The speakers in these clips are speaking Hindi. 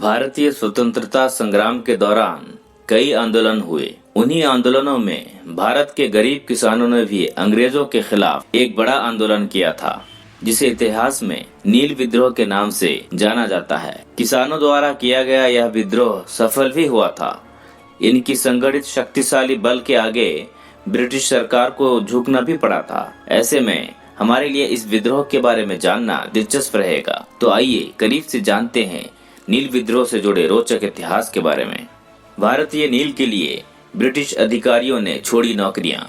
भारतीय स्वतंत्रता संग्राम के दौरान कई आंदोलन हुए। उन्हीं आंदोलनों में भारत के गरीब किसानों ने भी अंग्रेजों के खिलाफ एक बड़ा आंदोलन किया था, जिसे इतिहास में नील विद्रोह के नाम से जाना जाता है। किसानों द्वारा किया गया यह विद्रोह सफल भी हुआ था। इनकी संगठित शक्तिशाली बल के आगे ब्रिटिश सरकार को झुकना भी पड़ा था। ऐसे में हमारे लिए इस विद्रोह के बारे में जानना दिलचस्प रहेगा। तो आइए करीब से जानते हैं नील विद्रोह से जुड़े रोचक इतिहास के बारे में। भारतीय नील के लिए ब्रिटिश अधिकारियों ने छोड़ी नौकरियां।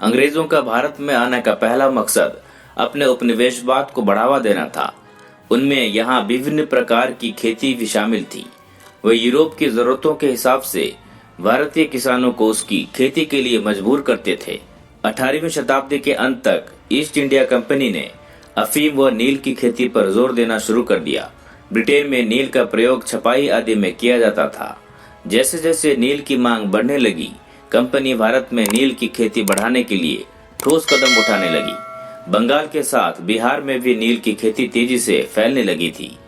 अंग्रेजों का भारत में आने का पहला मकसद अपने उपनिवेशवाद को बढ़ावा देना था। उनमें यहाँ विभिन्न प्रकार की खेती भी शामिल थी। वे यूरोप की जरूरतों के हिसाब से भारतीय किसानों को उसकी खेती के लिए मजबूर करते थे। 18वीं शताब्दी के अंत तक ईस्ट इंडिया कंपनी ने अफीम व नील की खेती पर जोर देना शुरू कर दिया। ब्रिटेन में नील का प्रयोग छपाई आदि में किया जाता था। जैसे जैसे नील की मांग बढ़ने लगी, कंपनी भारत में नील की खेती बढ़ाने के लिए ठोस कदम उठाने लगी। बंगाल के साथ बिहार में भी नील की खेती तेजी से फैलने लगी थी।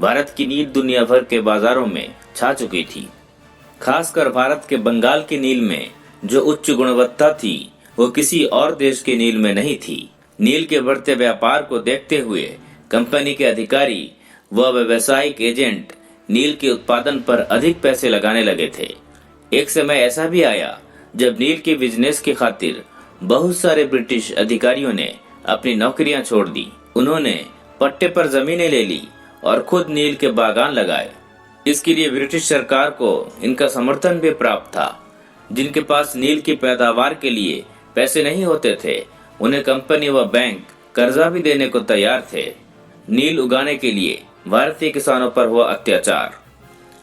भारत की नील दुनिया भर के बाजारों में छा चुकी थी। खासकर भारत के बंगाल की नील में जो उच्च गुणवत्ता थी, वो किसी और देश के नील में नहीं थी। नील के बढ़ते व्यापार को देखते हुए कंपनी के अधिकारी व व्यावसायिक एजेंट नील के उत्पादन पर अधिक पैसे लगाने लगे थे। एक समय ऐसा भी आया जब नील के बिजनेस की खातिर बहुत सारे ब्रिटिश अधिकारियों ने अपनी नौकरियां छोड़ दी। उन्होंने पट्टे पर जमीनें ले ली और खुद नील के बागान लगाए। इसके लिए ब्रिटिश सरकार को इनका समर्थन भी प्राप्त था। जिनके पास नील की पैदावार के लिए पैसे नहीं होते थे, उन्हें कंपनी व बैंक कर्जा भी देने को तैयार थे। नील उगाने के लिए भारतीय किसानों पर हुआ अत्याचार।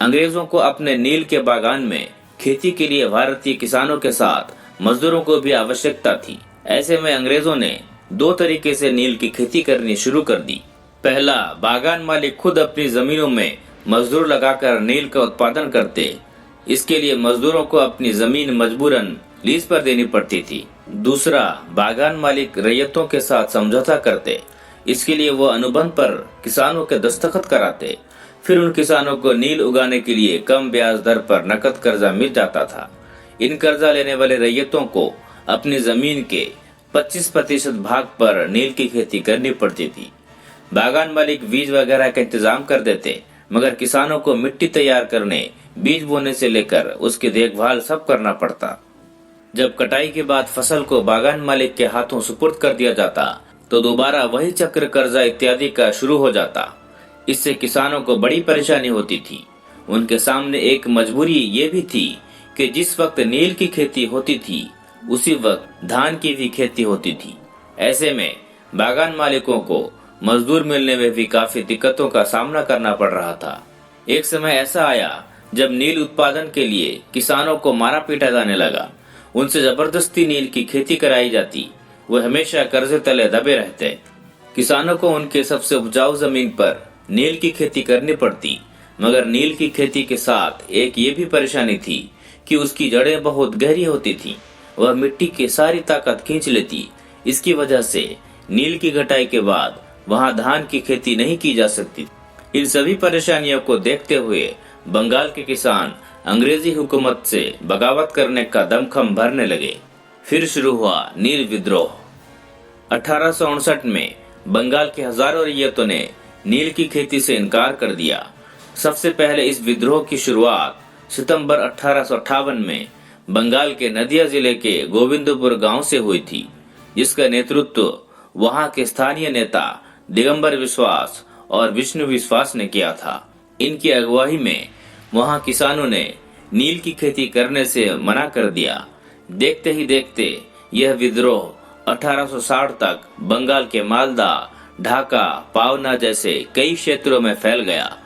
अंग्रेजों को अपने नील के बागान में खेती के लिए भारतीय किसानों के साथ मजदूरों को भी आवश्यकता थी। ऐसे में अंग्रेजों ने दो तरीके से नील की खेती करनी शुरू कर दी। पहला, बागान मालिक खुद अपनी जमीनों में मजदूर लगाकर नील का उत्पादन करते। इसके लिए मजदूरों को अपनी जमीन मजबूरन लीज पर देनी पड़ती थी। दूसरा, बागान मालिक रैयतों के साथ समझौता करते। इसके लिए वो अनुबंध पर किसानों के दस्तखत कराते। फिर उन किसानों को नील उगाने के लिए कम ब्याज दर पर नकद कर्जा मिल जाता था। इन कर्जा लेने वाले रैयतों को अपनी जमीन के 25% भाग पर नील की खेती करनी पड़ती थी। बागान मालिक बीज वगैरह का इंतजाम कर देते, मगर किसानों को मिट्टी तैयार करने, बीज बोने से लेकर उसकी देखभाल सब करना पड़ता। जब कटाई के बाद फसल को बागान मालिक के हाथों सुपुर्द कर दिया जाता, तो दोबारा वही चक्र कर्जा इत्यादि का शुरू हो जाता। इससे किसानों को बड़ी परेशानी होती थी। उनके सामने एक मजबूरी ये भी थी कि जिस वक्त नील की खेती होती थी, उसी वक्त धान की भी खेती होती थी। ऐसे में बागान मालिकों को मजदूर मिलने में भी काफी दिक्कतों का सामना करना पड़ रहा था। एक समय ऐसा आया जब नील उत्पादन के लिए किसानों को मारा पीटा जाने लगा। उनसे जबरदस्ती नील की खेती कराई जाती। वो हमेशा कर्जे तले दबे रहते। किसानों को उनके सबसे उपजाऊ जमीन पर नील की खेती करनी पड़ती, मगर नील की खेती के साथ एक ये भी परेशानी थी कि उसकी जड़ें बहुत गहरी होती थीं। वह मिट्टी की सारी ताकत खींच लेती। इसकी वजह से नील की कटाई के बाद वहां धान की खेती नहीं की जा सकती। इन सभी परेशानियों को देखते हुए बंगाल के किसान अंग्रेजी हुकूमत से बगावत करने का दमखम भरने लगे। फिर शुरू हुआ नील विद्रोह। 1859 में बंगाल के हजारों रैयतों ने नील की खेती से इनकार कर दिया। सबसे पहले इस विद्रोह की शुरुआत सितंबर 1858 में बंगाल के नदिया जिले के गोविंदपुर गांव से हुई थी, जिसका नेतृत्व वहां के स्थानीय नेता दिगंबर विश्वास और विष्णु विश्वास ने किया था। इनकी अगुवाई में वहां किसानों ने नील की खेती करने से मना कर दिया। देखते ही देखते यह विद्रोह 1860 तक बंगाल के मालदा, ढाका, पावना जैसे कई क्षेत्रों में फैल गया।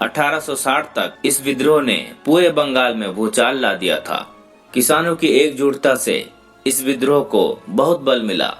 1860 तक इस विद्रोह ने पूरे बंगाल में भूचाल ला दिया था। किसानों की एकजुटता से इस विद्रोह को बहुत बल मिला।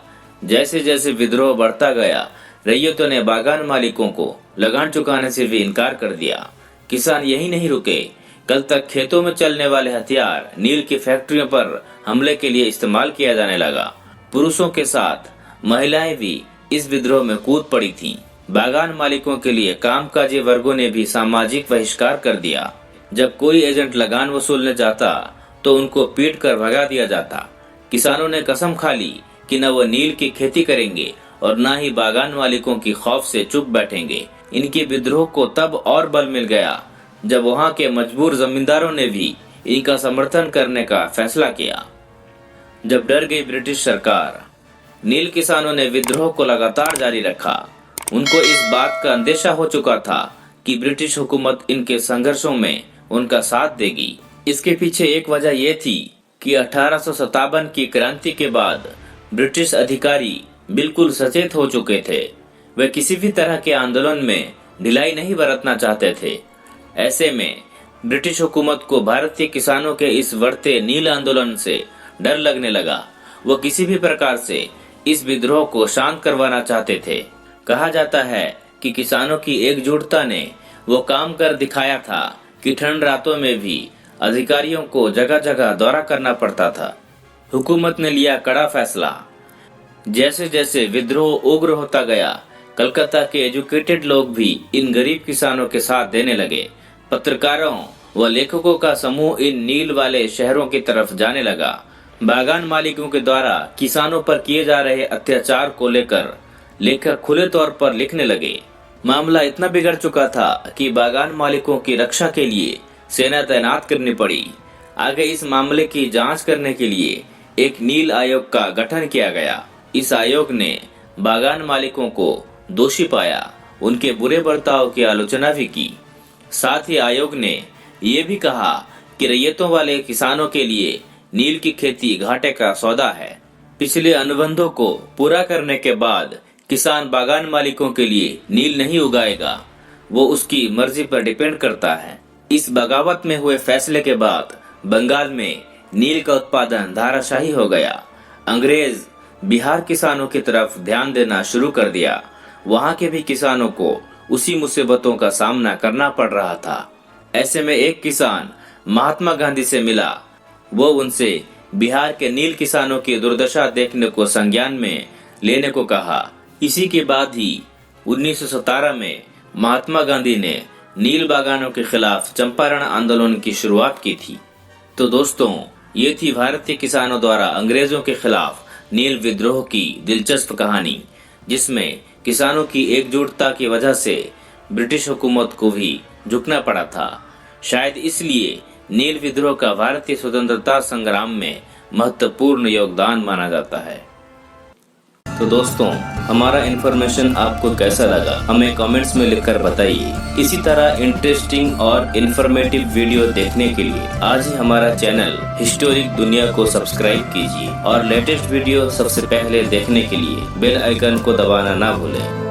जैसे जैसे विद्रोह बढ़ता गया, रैयतों ने बागान मालिकों को लगान चुकाने से भी इनकार कर दिया। किसान यही नहीं रुके, कल तक खेतों में चलने वाले हथियार नील की फैक्ट्रियों पर हमले के लिए इस्तेमाल किया जाने लगा। पुरुषों के साथ महिलाएं भी इस विद्रोह में कूद पड़ी थीं। बागान मालिकों के लिए कामकाजी वर्गों ने भी सामाजिक बहिष्कार कर दिया। जब कोई एजेंट लगान वसूलने जाता तो उनको पीट कर भगा दिया जाता। किसानों ने कसम खा ली कि न वो नील की खेती करेंगे और न ही बागान मालिकों की खौफ से चुप बैठेंगे। इनके विद्रोह को तब और बल मिल गया जब वहां के मजबूर जमींदारों ने भी इनका समर्थन करने का फैसला किया। जब डर गई ब्रिटिश सरकार, नील किसानों ने विद्रोह को लगातार जारी रखा। उनको इस बात का अंदेशा हो चुका था कि ब्रिटिश हुकूमत इनके संघर्षों में उनका साथ देगी। इसके पीछे एक वजह यह थी कि 1857 की क्रांति के बाद ब्रिटिश अधिकारी बिल्कुल सचेत हो चुके थे। वे किसी भी तरह के आंदोलन में ढिलाई नहीं बरतना चाहते थे। ऐसे में ब्रिटिश हुकूमत को भारतीय किसानों के इस बढ़ते नील आंदोलन से डर लगने लगा। वो किसी भी प्रकार से इस विद्रोह को शांत करवाना चाहते थे। कहा जाता है कि किसानों की एकजुटता ने वो काम कर दिखाया था कि ठंड रातों में भी अधिकारियों को जगह जगह दौरा करना पड़ता था। हुकूमत ने लिया कड़ा फैसला। जैसे जैसे विद्रोह उग्र होता गया, कलकत्ता के एजुकेटेड लोग भी इन गरीब किसानों के साथ देने लगे। पत्रकारों व लेखकों का समूह इन नील वाले शहरों की तरफ जाने लगा। बागान मालिकों के द्वारा किसानों पर किए जा रहे अत्याचार को लेकर लेखक खुले तौर पर लिखने लगे। मामला इतना बिगड़ चुका था कि बागान मालिकों की रक्षा के लिए सेना तैनात करनी पड़ी। आगे इस मामले की जांच करने के लिए एक नील आयोग का गठन किया गया। इस आयोग ने बागान मालिकों को दोषी पाया, उनके बुरे बर्ताव की आलोचना भी की। साथ ही आयोग ने ये भी कहा कि रैयतों वाले किसानों के लिए नील की खेती घाटे का सौदा है। पिछले अनुबंधों को पूरा करने के बाद किसान बागान मालिकों के लिए नील नहीं उगाएगा, वो उसकी मर्जी पर डिपेंड करता है। इस बगावत में हुए फैसले के बाद बंगाल में नील का उत्पादन धाराशाही हो गया। अंग्रेज बिहार किसानों की तरफ ध्यान देना शुरू कर दिया। वहाँ के भी किसानों को उसी मुसीबतों का सामना करना पड़ रहा था। ऐसे में एक किसान महात्मा गांधी से मिला। वो उनसे बिहार के नील किसानों की दुर्दशा देखने को संज्ञान में लेने को कहा। इसी के बाद ही 1917 में महात्मा गांधी ने नील बागानों के खिलाफ चंपारण आंदोलन की शुरुआत की थी। तो दोस्तों, ये थी भारतीय किसानों द्वारा अंग्रेजों के खिलाफ नील विद्रोह की दिलचस्प कहानी, जिसमें किसानों की एकजुटता की वजह से ब्रिटिश हुकूमत को भी झुकना पड़ा था। शायद इसलिए नील विद्रोह का भारतीय स्वतंत्रता संग्राम में महत्वपूर्ण योगदान माना जाता है। तो दोस्तों, हमारा इन्फॉर्मेशन आपको कैसा लगा हमें कमेंट्स में लिखकर बताइए। इसी तरह इंटरेस्टिंग और इन्फॉर्मेटिव वीडियो देखने के लिए आज ही हमारा चैनल हिस्टोरिक दुनिया को सब्सक्राइब कीजिए और लेटेस्ट वीडियो सबसे पहले देखने के लिए बेल आइकन को दबाना ना भूलें।